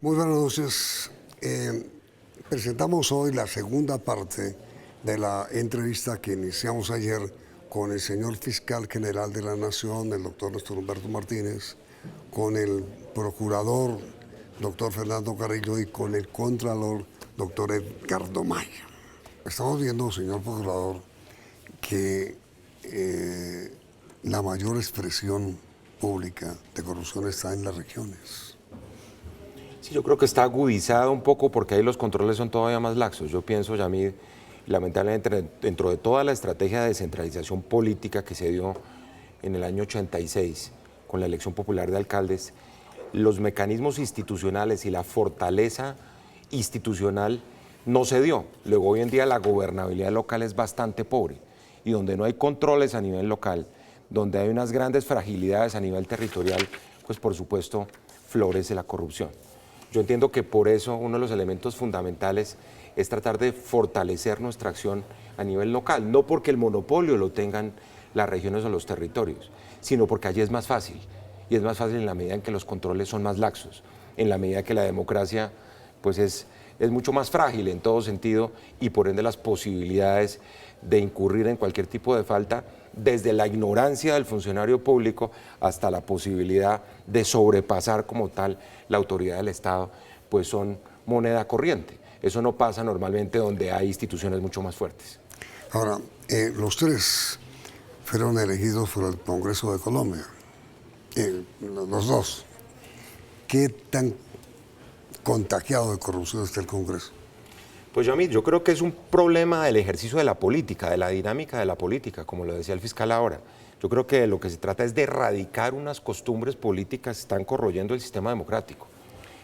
Muy buenas noches. Presentamos hoy la segunda parte de la entrevista que iniciamos ayer con el señor fiscal general de la Nación, el doctor Néstor Humberto Martínez, con el procurador, doctor Fernando Carrillo, y con el contralor, doctor Edgardo Maya. Estamos viendo, señor procurador, que la mayor expresión pública de corrupción está en las regiones. Sí, yo creo que está agudizado un poco porque ahí los controles son todavía más laxos. Yo pienso, Yamid, lamentablemente dentro de toda la estrategia de descentralización política que se dio en el año 86 con la elección popular de alcaldes, los mecanismos institucionales y la fortaleza institucional no se dio. Luego hoy en día la gobernabilidad local es bastante pobre y donde no hay controles a nivel local, donde hay unas grandes fragilidades a nivel territorial, pues por supuesto florece la corrupción. Yo entiendo que por eso uno de los elementos fundamentales es tratar de fortalecer nuestra acción a nivel local, no porque el monopolio lo tengan las regiones o los territorios, sino porque allí es más fácil, y es más fácil en la medida en que los controles son más laxos, en la medida que la democracia pues es mucho más frágil en todo sentido y por ende las posibilidades de incurrir en cualquier tipo de falta, desde la ignorancia del funcionario público hasta la posibilidad de sobrepasar como tal la autoridad del Estado, pues son moneda corriente. Eso no pasa normalmente donde hay instituciones mucho más fuertes. Ahora, los tres fueron elegidos por el Congreso de Colombia, los dos. ¿Qué tan contagiado de corrupción está el Congreso? Pues yo creo que es un problema del ejercicio de la política, de la dinámica de la política, como lo decía el fiscal ahora. Yo creo que lo que se trata es de erradicar unas costumbres políticas que están corroyendo el sistema democrático.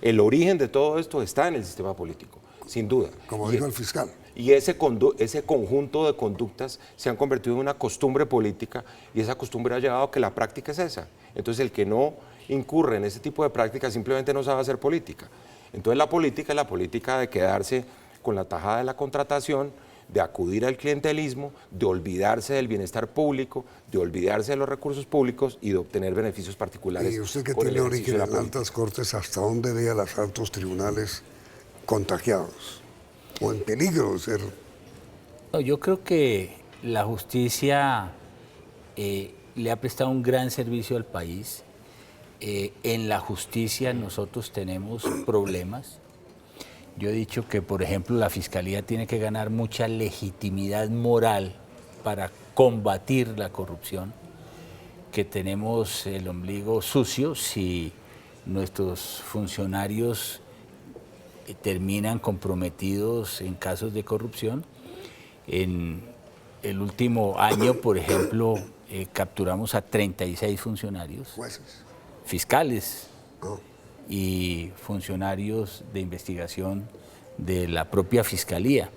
El origen de todo esto está en el sistema político, sin duda. Como dijo el fiscal. Y ese conjunto de conductas se han convertido en una costumbre política y esa costumbre ha llevado a que la práctica es esa. Entonces el que no incurre en ese tipo de prácticas simplemente no sabe hacer política. Entonces la política es la política de quedarse con la tajada de la contratación, de acudir al clientelismo, de olvidarse del bienestar público, de olvidarse de los recursos públicos y de obtener beneficios particulares. Y usted que tiene origen en altas cortes, ¿hasta dónde ve a los altos tribunales contagiados o en peligro de ser? No, yo creo que la justicia le ha prestado un gran servicio al país. En la justicia nosotros tenemos problemas. Yo he dicho que, por ejemplo, la Fiscalía tiene que ganar mucha legitimidad moral para combatir la corrupción, que tenemos el ombligo sucio si nuestros funcionarios terminan comprometidos en casos de corrupción. En el último año, por ejemplo, capturamos a 36 funcionarios, Jueces. Fiscales y funcionarios de investigación de la propia Fiscalía.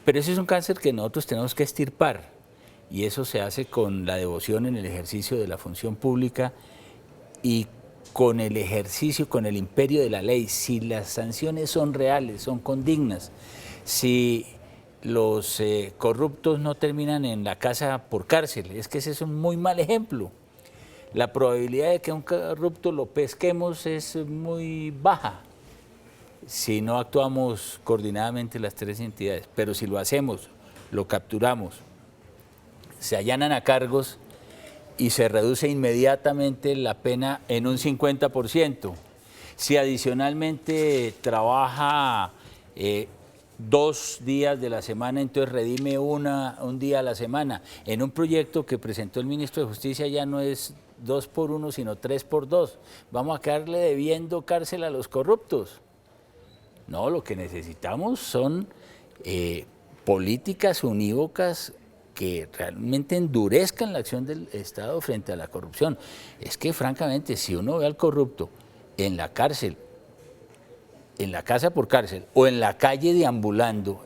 Pero ese es un cáncer que nosotros tenemos que extirpar y eso se hace con la devoción en el ejercicio de la función pública y con el ejercicio, con el imperio de la ley. Si las sanciones son reales, son condignas, si los corruptos no terminan en la casa por cárcel, es que ese es un muy mal ejemplo. La probabilidad de que a un corrupto lo pesquemos es muy baja si no actuamos coordinadamente las tres entidades. Pero si lo hacemos, lo capturamos, se allanan a cargos y se reduce inmediatamente la pena en un 50%. Si adicionalmente trabaja 2 días de la semana, entonces redime un día a la semana. En un proyecto que presentó el ministro de Justicia ya no es 2 por 1, sino 3 por 2. Vamos a quedarle debiendo cárcel a los corruptos. No, lo que necesitamos son políticas unívocas que realmente endurezcan la acción del Estado frente a la corrupción. Es que, francamente, si uno ve al corrupto en la cárcel, en la casa por cárcel, o en la calle deambulando,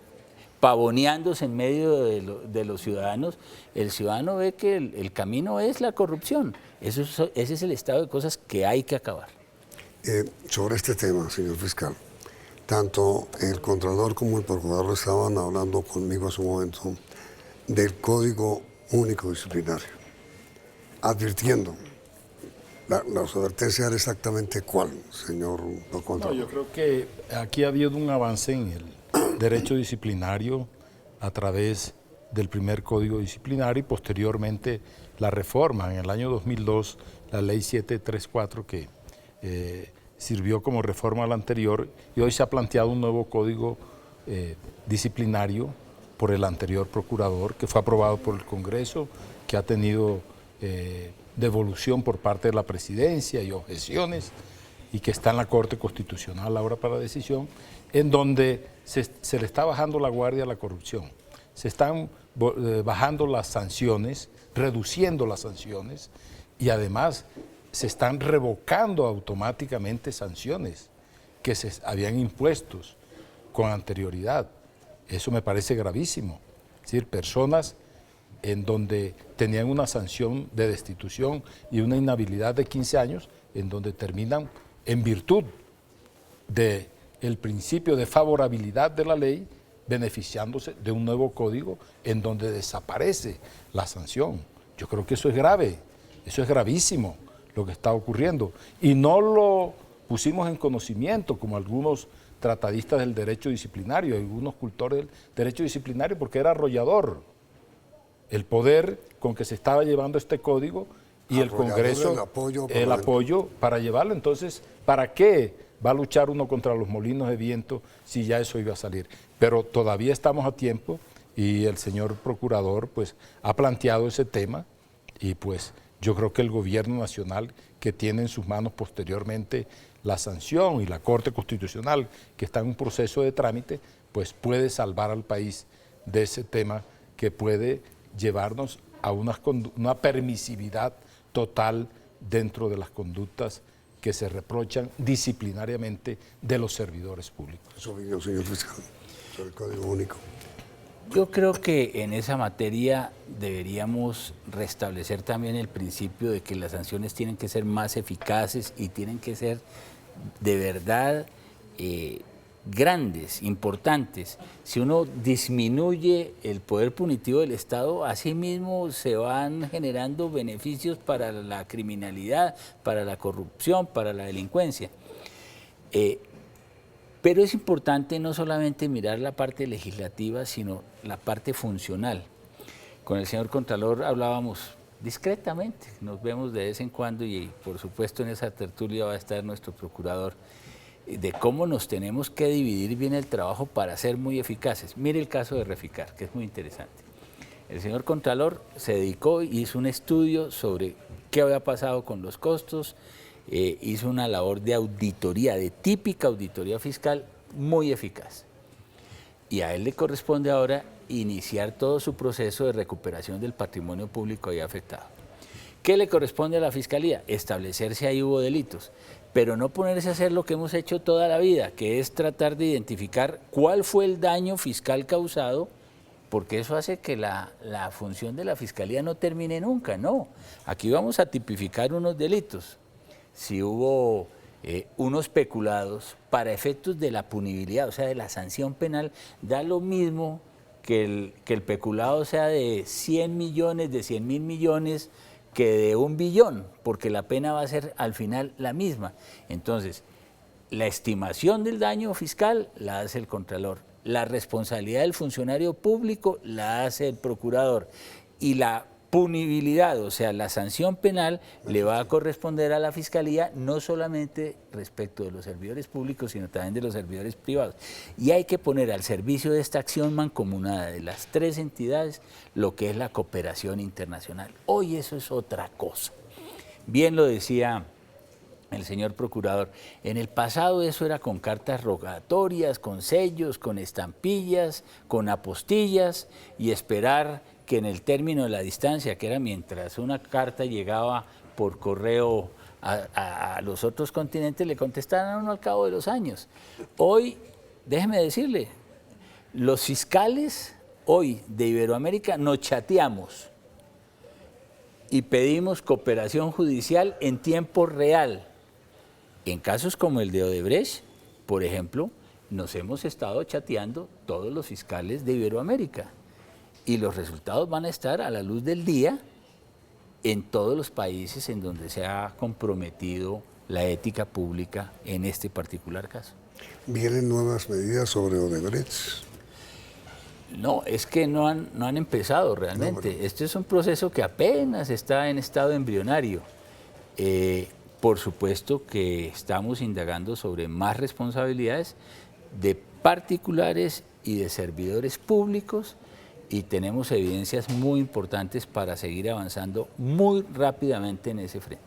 pavoneándose en medio de los ciudadanos, el ciudadano ve que el camino es la corrupción. Ese es el estado de cosas que hay que acabar. Sobre este tema, señor fiscal, tanto el Contralor como el Procurador estaban hablando conmigo hace un momento del Código Único Disciplinario, advirtiendo la advertencia era exactamente cuál, señor Contralor. No, yo creo que aquí ha habido un avance en el derecho disciplinario a través del primer código disciplinario y posteriormente la reforma en el año 2002, la ley 734 que sirvió como reforma a la anterior, y hoy se ha planteado un nuevo código disciplinario por el anterior procurador que fue aprobado por el Congreso, que ha tenido devolución por parte de la presidencia y objeciones, y que está en la Corte Constitucional ahora para decisión, en donde se le está bajando la guardia a la corrupción. Se están bajando las sanciones, reduciendo las sanciones, y además se están revocando automáticamente sanciones que se habían impuesto con anterioridad. Eso me parece gravísimo. Es decir, personas en donde tenían una sanción de destitución y una inhabilidad de 15 años, en donde terminan en virtud del principio de favorabilidad de la ley, beneficiándose de un nuevo código en donde desaparece la sanción. Yo creo que eso es grave, eso es gravísimo lo que está ocurriendo. Y no lo pusimos en conocimiento como algunos tratadistas del derecho disciplinario, algunos cultores del derecho disciplinario, porque era arrollador el poder con que se estaba llevando este código y el Congreso el apoyo para llevarlo. Entonces, ¿para qué va a luchar uno contra los molinos de viento si ya eso iba a salir? Pero todavía estamos a tiempo y el señor procurador pues ha planteado ese tema y pues yo creo que el gobierno nacional, que tiene en sus manos posteriormente la sanción, y la Corte Constitucional, que está en un proceso de trámite, pues puede salvar al país de ese tema que puede llevarnos a una permisividad total dentro de las conductas que se reprochan disciplinariamente de los servidores públicos. Su opinión, señor fiscal, sobre el Código Único. Yo creo que en esa materia deberíamos restablecer también el principio de que las sanciones tienen que ser más eficaces y tienen que ser de verdad grandes, importantes. Si uno disminuye el poder punitivo del Estado, asimismo se van generando beneficios para la criminalidad, para la corrupción, para la delincuencia. Pero es importante no solamente mirar la parte legislativa, sino la parte funcional. Con el señor Contralor hablábamos discretamente, nos vemos de vez en cuando y por supuesto en esa tertulia va a estar nuestro procurador, de cómo nos tenemos que dividir bien el trabajo para ser muy eficaces. Mire el caso de Reficar, que es muy interesante. El señor Contralor se dedicó y hizo un estudio sobre qué había pasado con los costos, hizo una labor de auditoría, de típica auditoría fiscal, muy eficaz. Y a él le corresponde ahora iniciar todo su proceso de recuperación del patrimonio público ahí afectado. ¿Qué le corresponde a la Fiscalía? Establecer si ahí hubo delitos, pero no ponerse a hacer lo que hemos hecho toda la vida, que es tratar de identificar cuál fue el daño fiscal causado, porque eso hace que la función de la Fiscalía no termine nunca, no. Aquí vamos a tipificar unos delitos. Si hubo unos peculados para efectos de la punibilidad, o sea, de la sanción penal, da lo mismo que el peculado sea de 100 millones, de 100.000 millones, que de 1 billón, porque la pena va a ser al final la misma. Entonces, la estimación del daño fiscal la hace el Contralor, la responsabilidad del funcionario público la hace el procurador y la punibilidad, o sea, la sanción penal le va a corresponder a la Fiscalía, no solamente respecto de los servidores públicos, sino también de los servidores privados. Y hay que poner al servicio de esta acción mancomunada de las tres entidades lo que es la cooperación internacional. Hoy eso es otra cosa. Bien lo decía el señor procurador, en el pasado eso era con cartas rogatorias, con sellos, con estampillas, con apostillas y esperar que en el término de la distancia, que era mientras una carta llegaba por correo a los otros continentes, le contestaran a uno al cabo de los años. Hoy, déjeme decirle, los fiscales hoy de Iberoamérica nos chateamos y pedimos cooperación judicial en tiempo real. En casos como el de Odebrecht, por ejemplo, nos hemos estado chateando todos los fiscales de Iberoamérica. Y los resultados van a estar a la luz del día en todos los países en donde se ha comprometido la ética pública en este particular caso. ¿Vienen nuevas medidas sobre Odebrecht? No, es que no han empezado realmente. No, Este es un proceso que apenas está en estado embrionario. Por supuesto que estamos indagando sobre más responsabilidades de particulares y de servidores públicos y tenemos evidencias muy importantes para seguir avanzando muy rápidamente en ese frente.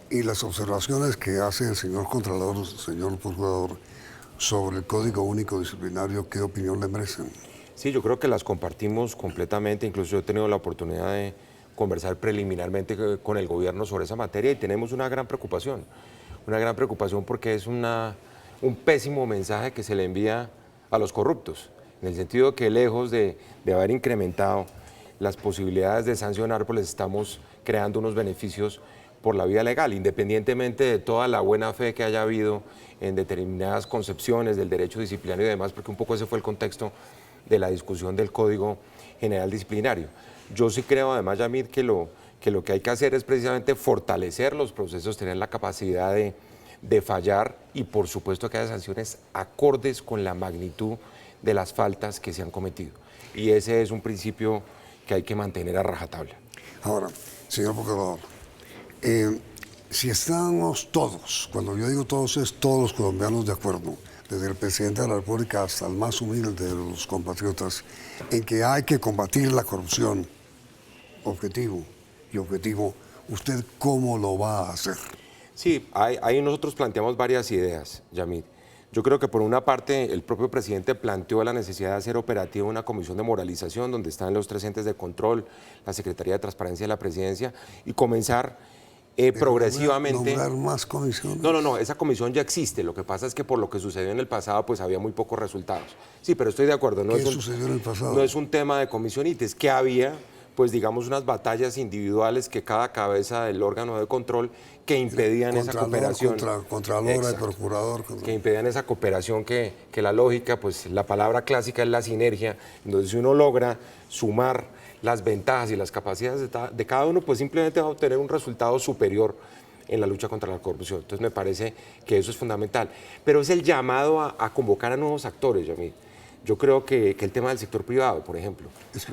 Y las observaciones que hace el señor Contralor, señor Procurador, sobre el Código Único Disciplinario, ¿qué opinión le merecen? Sí, yo creo que las compartimos completamente, incluso yo he tenido la oportunidad de conversar preliminarmente con el gobierno sobre esa materia y tenemos una gran preocupación porque es un pésimo mensaje que se le envía a los corruptos, en el sentido que lejos de haber incrementado las posibilidades de sancionar, pues les estamos creando unos beneficios por la vía legal, independientemente de toda la buena fe que haya habido en determinadas concepciones del derecho disciplinario y demás, porque un poco ese fue el contexto de la discusión del Código General Disciplinario. Yo sí creo, además, Yamid, que lo que hay que hacer es precisamente fortalecer los procesos, tener la capacidad de fallar y, por supuesto, que haya sanciones acordes con la magnitud de las faltas que se han cometido. Y ese es un principio que hay que mantener a rajatabla. Ahora, señor Procurador, si estamos todos, cuando yo digo todos, es todos los colombianos de acuerdo, desde el presidente de la República hasta el más humilde de los compatriotas, en que hay que combatir la corrupción, objetivo, ¿usted cómo lo va a hacer? Sí, ahí nosotros planteamos varias ideas, Yamid. Yo creo que por una parte el propio presidente planteó la necesidad de hacer operativa una comisión de moralización donde están los 3 entes de control, la Secretaría de Transparencia de la Presidencia y comenzar progresivamente. ¿Nombrar más comisiones? No, esa comisión ya existe. Lo que pasa es que por lo que sucedió en el pasado, pues había muy pocos resultados. Sí, pero estoy de acuerdo. ¿Qué sucedió en el pasado? No es un tema de comisionitis, que había, pues digamos, unas batallas individuales que cada cabeza del órgano de control que impedían esa cooperación. Contralora y procurador. Que impedían esa cooperación que la lógica, pues la palabra clásica es la sinergia. Entonces, si uno logra sumar las ventajas y las capacidades de cada uno, pues simplemente va a obtener un resultado superior en la lucha contra la corrupción. Entonces me parece que eso es fundamental. Pero es el llamado a convocar a nuevos actores, Yamid. Yo creo que el tema del sector privado, por ejemplo.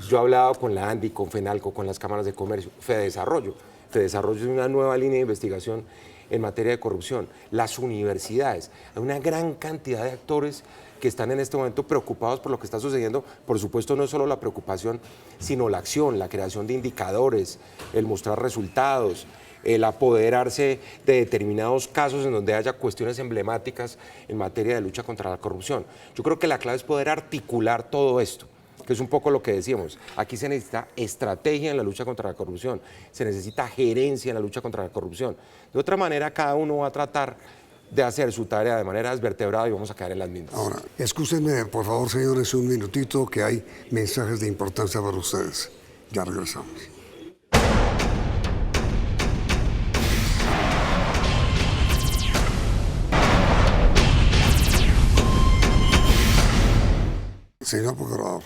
Yo he hablado con la ANDI, con FENALCO, con las cámaras de comercio, Fedesarrollo. Fedesarrollo es una nueva línea de investigación en materia de corrupción. Las universidades, hay una gran cantidad de actores que están en este momento preocupados por lo que está sucediendo. Por supuesto, no es solo la preocupación, sino la acción, la creación de indicadores, el mostrar resultados, el apoderarse de determinados casos en donde haya cuestiones emblemáticas en materia de lucha contra la corrupción. Yo creo que la clave es poder articular todo esto, que es un poco lo que decíamos. Aquí se necesita estrategia en la lucha contra la corrupción, se necesita gerencia en la lucha contra la corrupción. De otra manera, cada uno va a tratar de hacer su tarea de manera desvertebrada y vamos a caer en las mismas. Ahora, escúchenme, por favor, señores, un minutito, que hay mensajes de importancia para ustedes. Ya regresamos. Señor Procurador,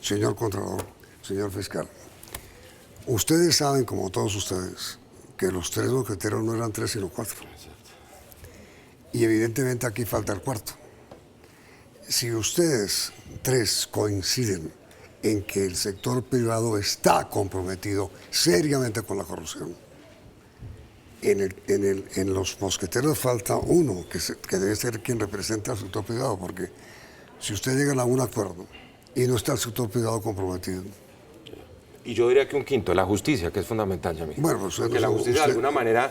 señor Contralor, señor Fiscal, ustedes saben, como todos ustedes, que los 3 mosqueteros no eran 3, sino 4. Y evidentemente aquí falta el cuarto. Si ustedes 3 coinciden en que el sector privado está comprometido seriamente con la corrupción, en los mosqueteros falta uno, que debe ser quien representa al sector privado, porque si ustedes llegan a un acuerdo y no está el sector privado comprometido. Y yo diría que un quinto, la justicia, que es fundamental, Yamid. Bueno, pues porque la justicia de alguna manera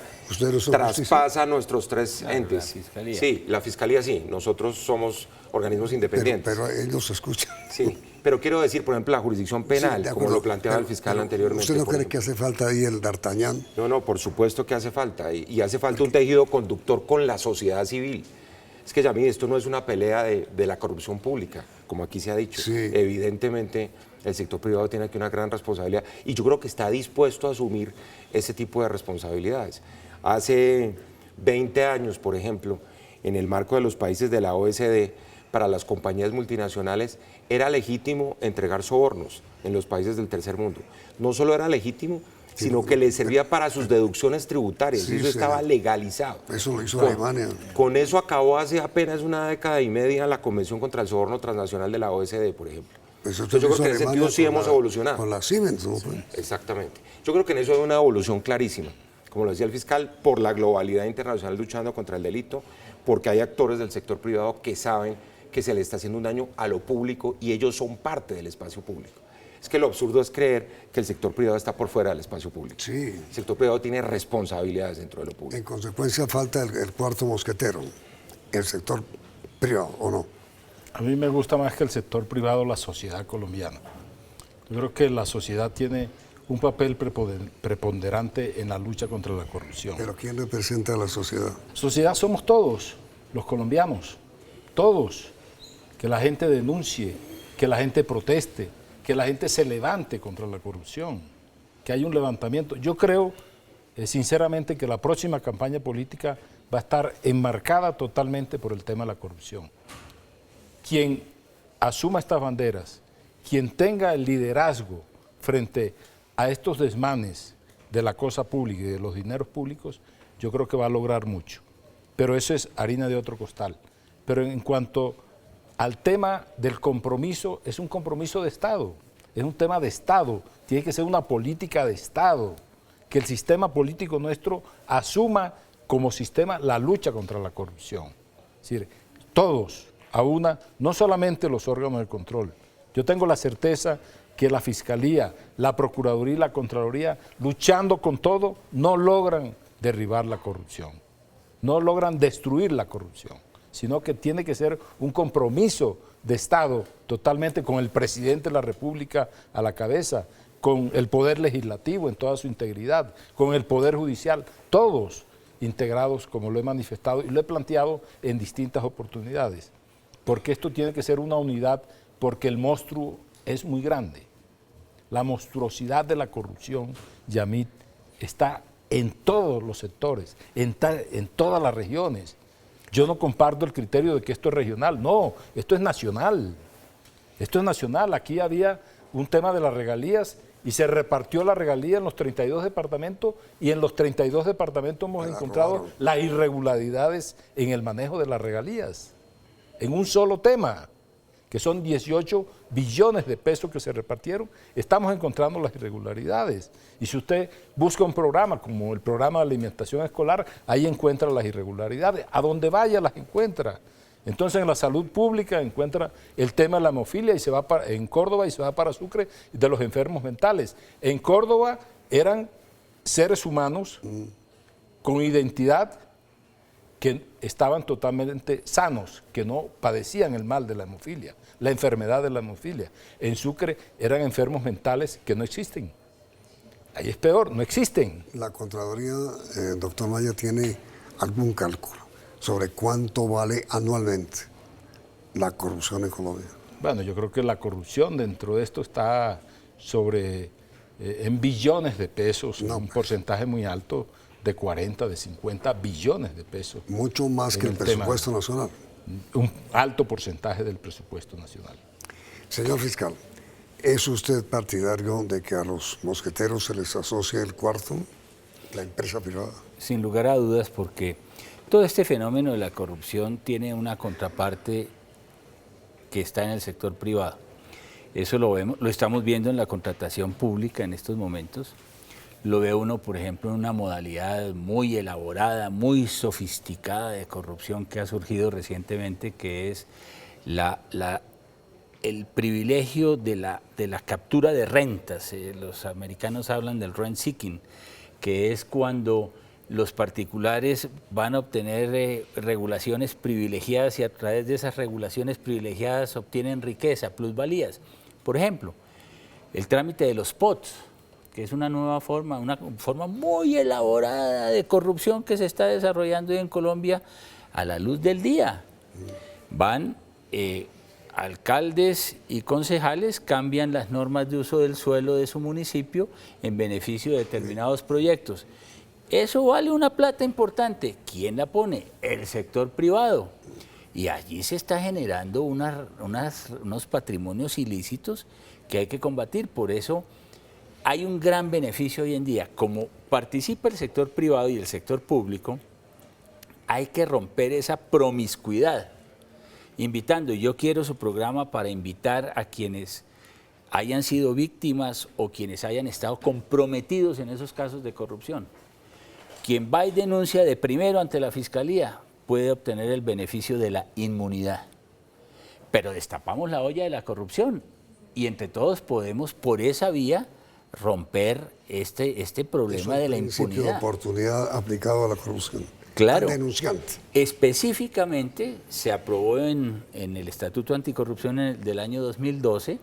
traspasa nuestros 3 entes. La Fiscalía. Sí, la Fiscalía sí, nosotros somos organismos independientes. Pero ellos escuchan. Sí, pero quiero decir, por ejemplo, la jurisdicción penal, Sí, como lo planteaba el fiscal anteriormente. ¿Usted no cree ejemplo. que hace falta ahí el d'Artagnan? No, por supuesto que hace falta. Y hace falta un tejido conductor con la sociedad civil. Es que, Yamid, esto no es una pelea de la corrupción pública, como aquí se ha dicho. Sí. Evidentemente, el sector privado tiene aquí una gran responsabilidad y yo creo que está dispuesto a asumir ese tipo de responsabilidades. Hace 20 años, por ejemplo, en el marco de los países de la OECD, para las compañías multinacionales era legítimo entregar sobornos en los países del tercer mundo. No solo era legítimo, sino que le servía para sus deducciones tributarias. Sí, eso estaba señor. legalizado. Eso lo hizo Alemania. Con eso acabó hace apenas una década y media la Convención contra el Soborno Transnacional de la OSD, por ejemplo. Eso Entonces yo lo creo hizo que en ese Alemania sentido sí con hemos evolucionado. Con la Siemens, ¿no? Exactamente. Yo creo que en eso hay una evolución clarísima, como lo decía el fiscal, por la globalidad internacional luchando contra el delito, porque hay actores del sector privado que saben que se le está haciendo un daño a lo público y ellos son parte del espacio público. Es que lo absurdo es creer que el sector privado está por fuera del espacio público. Sí. El sector privado tiene responsabilidades dentro de lo público. En consecuencia falta el cuarto mosquetero, el sector privado, ¿o no? A mí me gusta más que el sector privado la sociedad colombiana. Yo creo que la sociedad tiene un papel preponderante en la lucha contra la corrupción. Pero ¿quién representa a la sociedad? Sociedad somos todos, los colombianos, todos. Que la gente denuncie, que la gente proteste, que la gente se levante contra la corrupción, que haya un levantamiento. Yo creo, sinceramente, que la próxima campaña política va a estar enmarcada totalmente por el tema de la corrupción. Quien asuma estas banderas, quien tenga el liderazgo frente a estos desmanes de la cosa pública y de los dineros públicos, yo creo que va a lograr mucho. Pero eso es harina de otro costal. Pero en cuanto al tema del compromiso, es un compromiso de Estado, es un tema de Estado, tiene que ser una política de Estado, que el sistema político nuestro asuma como sistema la lucha contra la corrupción. Es decir, todos, a una, no solamente los órganos de control. Yo tengo la certeza que la Fiscalía, la Procuraduría y la Contraloría, luchando con todo, no logran derribar la corrupción, no logran destruir la corrupción, sino que tiene que ser un compromiso de Estado totalmente con el presidente de la República a la cabeza, con el Poder Legislativo en toda su integridad, con el Poder Judicial, todos integrados, como lo he manifestado y lo he planteado en distintas oportunidades, porque esto tiene que ser una unidad, porque el monstruo es muy grande. La monstruosidad de la corrupción, Yamit, está en todos los sectores, en todas las regiones. Yo no comparto el criterio de que esto es regional, no, esto es nacional. Esto es nacional. Aquí había un tema de las regalías y se repartió la regalía en los 32 departamentos y en los 32 departamentos hemos encontrado las irregularidades en el manejo de las regalías, en un solo tema, que son 18 billones de pesos que se repartieron, estamos encontrando las irregularidades. Y si usted busca un programa como el programa de alimentación escolar, ahí encuentra las irregularidades, a donde vaya las encuentra. Entonces en la salud pública encuentra el tema de la hemofilia y se va en Córdoba y se va para Sucre de los enfermos mentales. En Córdoba eran seres humanos con identidad que estaban totalmente sanos, que no padecían el mal de la hemofilia, la enfermedad de la hemofilia. En Sucre eran enfermos mentales que no existen. Ahí es peor, no existen. La Contraloría, doctor Maya, tiene algún cálculo sobre cuánto vale anualmente la corrupción en Colombia. Bueno, yo creo que la corrupción dentro de esto está sobre en billones de pesos, un porcentaje muy alto, de 40, de 50 billones de pesos. Mucho más que el presupuesto nacional. Un alto porcentaje del presupuesto nacional. Señor fiscal, ¿es usted partidario de que a los mosqueteros se les asocie el cuarto, la empresa privada? Sin lugar a dudas, porque todo este fenómeno de la corrupción tiene una contraparte que está en el sector privado. Eso lo vemos, lo estamos viendo en la contratación pública en estos momentos. Lo ve uno, por ejemplo, en una modalidad muy elaborada, muy sofisticada de corrupción que ha surgido recientemente, que es el privilegio de la captura de rentas. Los americanos hablan del rent seeking, que es cuando los particulares van a obtener regulaciones privilegiadas y a través de esas regulaciones privilegiadas obtienen riqueza, plusvalías. Por ejemplo, el trámite de los POTS, que es una nueva forma, una forma muy elaborada de corrupción que se está desarrollando hoy en Colombia a la luz del día. Van alcaldes y concejales, cambian las normas de uso del suelo de su municipio en beneficio de determinados proyectos. Eso vale una plata importante. ¿Quién la pone? El sector privado. Y allí se está generando unos patrimonios ilícitos que hay que combatir. Por eso hay un gran beneficio hoy en día. Como participa el sector privado y el sector público, hay que romper esa promiscuidad. Invitando, yo quiero su programa para invitar a quienes hayan sido víctimas o quienes hayan estado comprometidos en esos casos de corrupción. Quien va y denuncia de primero ante la Fiscalía puede obtener el beneficio de la inmunidad. Pero destapamos la olla de la corrupción y entre todos podemos por esa vía romper este problema de la impunidad. Principio de oportunidad aplicado a la corrupción. Claro. Al denunciante. Específicamente se aprobó en el Estatuto Anticorrupción del año 2012,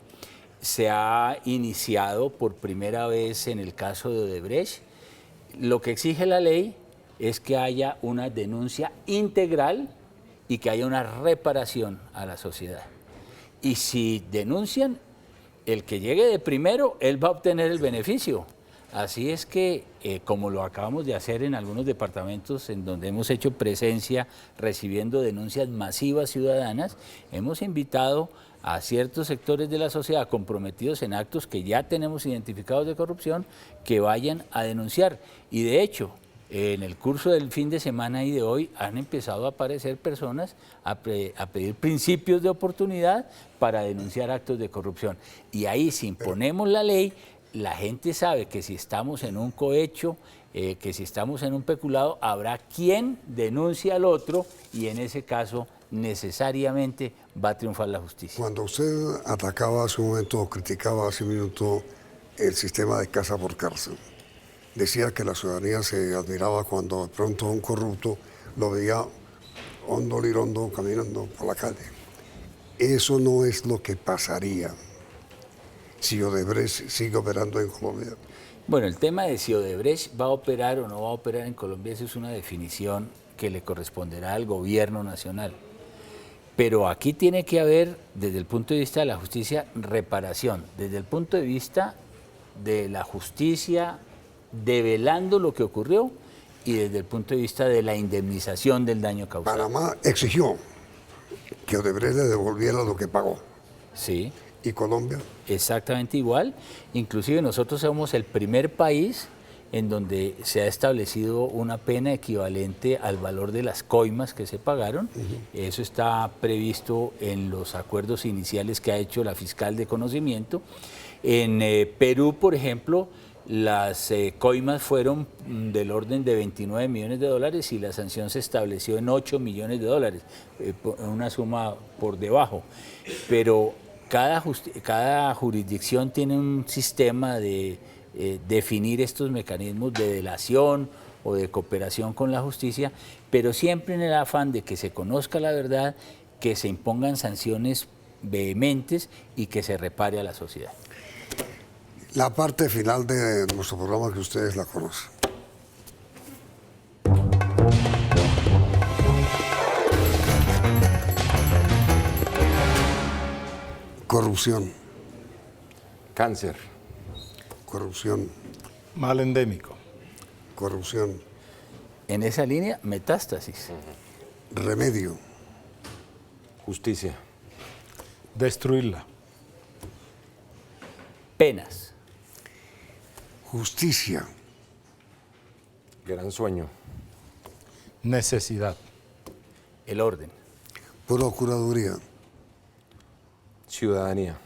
se ha iniciado por primera vez en el caso de Odebrecht. Lo que exige la ley es que haya una denuncia integral y que haya una reparación a la sociedad. Y si denuncian, el que llegue de primero, él va a obtener el beneficio. Así es que, como lo acabamos de hacer en algunos departamentos en donde hemos hecho presencia recibiendo denuncias masivas ciudadanas, hemos invitado a ciertos sectores de la sociedad comprometidos en actos que ya tenemos identificados de corrupción que vayan a denunciar. Y de hecho, en el curso del fin de semana y de hoy han empezado a aparecer personas a pedir principios de oportunidad para denunciar actos de corrupción. Y ahí, si imponemos la ley, la gente sabe que si estamos en un cohecho, que si estamos en un peculado, habrá quien denuncie al otro y en ese caso necesariamente va a triunfar la justicia. Cuando usted atacaba hace un momento o criticaba hace un minuto el sistema de casa por cárcel, decía que la ciudadanía se admiraba cuando de pronto un corrupto lo veía hondo lirondo caminando por la calle. Eso no es lo que pasaría si Odebrecht sigue operando en Colombia. Bueno, el tema de si Odebrecht va a operar o no va a operar en Colombia, esa es una definición que le corresponderá al gobierno nacional. Pero aquí tiene que haber, desde el punto de vista de la justicia, reparación. Desde el punto de vista de la justicia, develando lo que ocurrió, y desde el punto de vista de la indemnización del daño causado. Panamá exigió que Odebrecht le devolviera lo que pagó. Sí. ¿Y Colombia? Exactamente igual. Inclusive nosotros somos el primer país en donde se ha establecido una pena equivalente al valor de las coimas que se pagaron. Eso está previsto en los acuerdos iniciales que ha hecho la fiscal de conocimiento. En Perú, por ejemplo, las coimas fueron del orden de 29 millones de dólares y la sanción se estableció en 8 millones de dólares, una suma por debajo. Pero cada jurisdicción tiene un sistema de definir estos mecanismos de delación o de cooperación con la justicia, pero siempre en el afán de que se conozca la verdad, que se impongan sanciones vehementes y que se repare a la sociedad. La parte final de nuestro programa que ustedes la conocen. Corrupción, Cáncer, corrupción, Mal endémico. corrupción, En esa línea, metástasis. remedio, justicia, Destruirla. Penas. justicia, gran sueño, Necesidad. El orden. procuraduría, ciudadanía,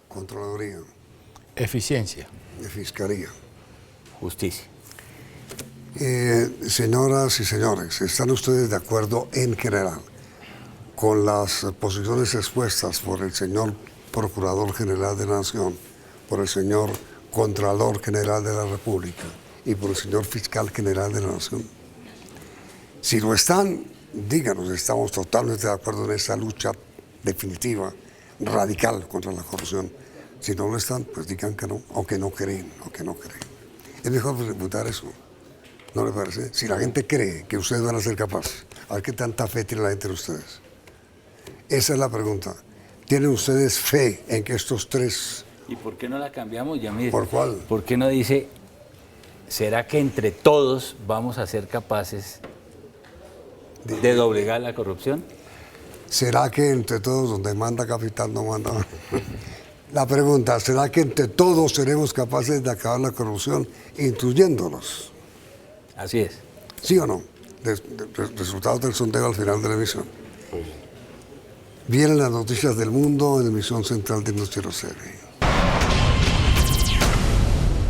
contraloría, Eficiencia. de fiscalía. Justicia. Señoras y señores, ¿están ustedes de acuerdo en general con las posiciones expuestas por el señor Procurador General de la Nación, por el señor Contralor General de la República y por el señor Fiscal General de la Nación? Si lo están, díganos, estamos totalmente de acuerdo en esa lucha definitiva, radical contra la corrupción. Si no lo están, pues digan que no, aunque no creen, aunque no creen. Es mejor preguntar eso, ¿no le parece? Si la gente cree que ustedes van a ser capaces, a ver qué tanta fe tiene la gente en ustedes. Esa es la pregunta. ¿Tienen ustedes fe en que estos tres... ¿Y por qué no la cambiamos, Yamir? ¿Por cuál? ¿Por qué no dice, será que entre todos vamos a ser capaces de doblegar la corrupción? ¿Será que entre todos donde manda capital no manda? La pregunta, ¿será que entre todos seremos capaces de acabar la corrupción, incluyéndolos? Así es. ¿Sí o no? Resultados del sondeo al final de la emisión. Vienen las noticias del mundo en la emisión central de Noticiero Serie.